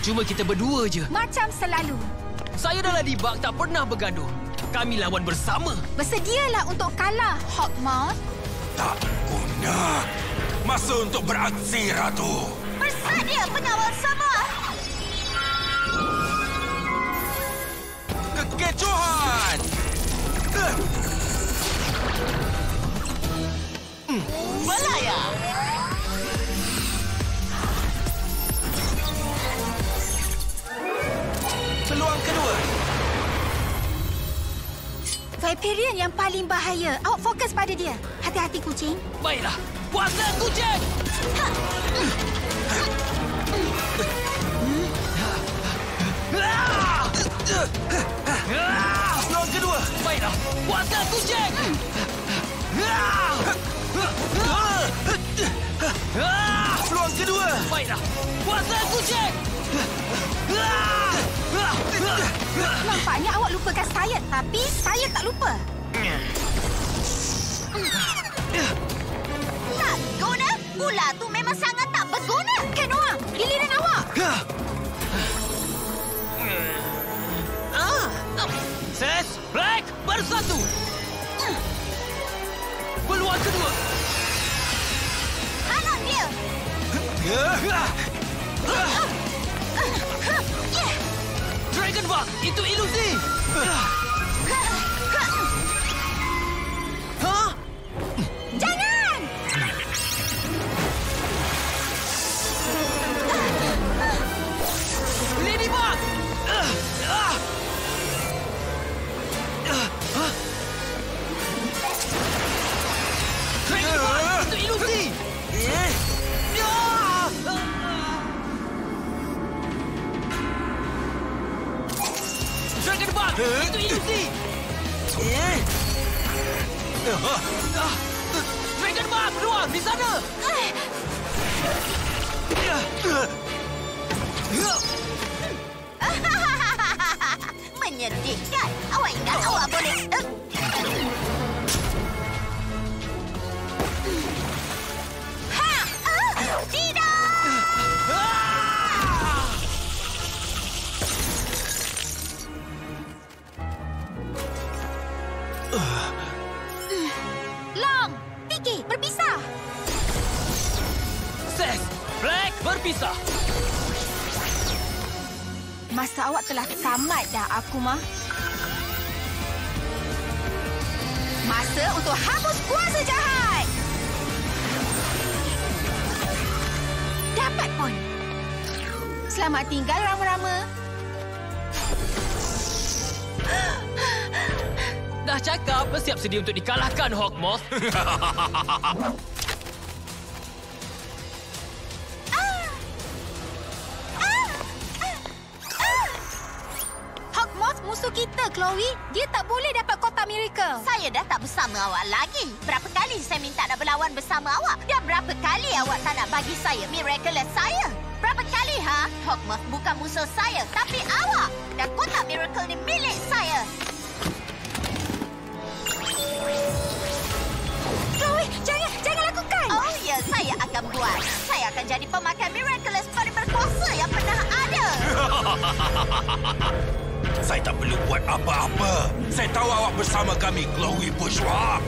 Cuma kita berdua je. Macam selalu. Saya dan Ladybug tak pernah bergaduh. Kami lawan bersama. Bersedialah untuk kalah, Hawkmoth. Tak guna. Masa untuk beraksi, Ratu. Bersedia, pengawal semua. Kekecohan! Belaya! Peluang kedua. Viperion yang paling bahaya. Awak fokus pada dia. Hati-hati, kucing. Baiklah. Kuasa kucing! Peluang kedua. Baiklah. Kuasa kucing! Peluang kedua. Baiklah. Kuasa kucing! Nampaknya awak lupakan saya, tapi saya tak lupa. Tak guna? Ular tu memang sangat tak berguna. Kenoa, giliran awak. Ses, Black, bersatu! Peluang kedua! Anak dia. Dragon Bug, itu ilusi! Jangan! Ladybug! Dragon Bug, itu ilusi! Dragon Bug, itu ilusi! Dragon Bug, keluar di sana! Menyedihkan. Awak ingat awak boleh... Tidak! Long, Vicky, berpisah. Ses, Black, berpisah! Masa awak telah tamat dah, Akuma. Masa untuk hapus kuasa jahat. Dapat pun. Selamat tinggal, Rama-Rama. Dah cakap, bersiap sedia untuk dikalahkan, Hawkmoth. Hawkmoth musuh kita, Chloe. Dia tak boleh dapat kotak miracle. Saya dah tak bersama awak lagi. Berapa kali saya minta nak berlawan bersama awak? Dan berapa kali awak tak nak bagi saya miraculous saya? Berapa kali, ha? Hawkmoth bukan musuh saya, tapi awak. Dan kotak miracle ni milik saya. Chloe, jangan lakukan. Oh ya, saya akan buat. Saya akan jadi pemakan miraculous paling berkuasa yang pernah ada. Saya tak perlu buat apa-apa. Saya tahu awak bersama kami, Chloe Bourgeois.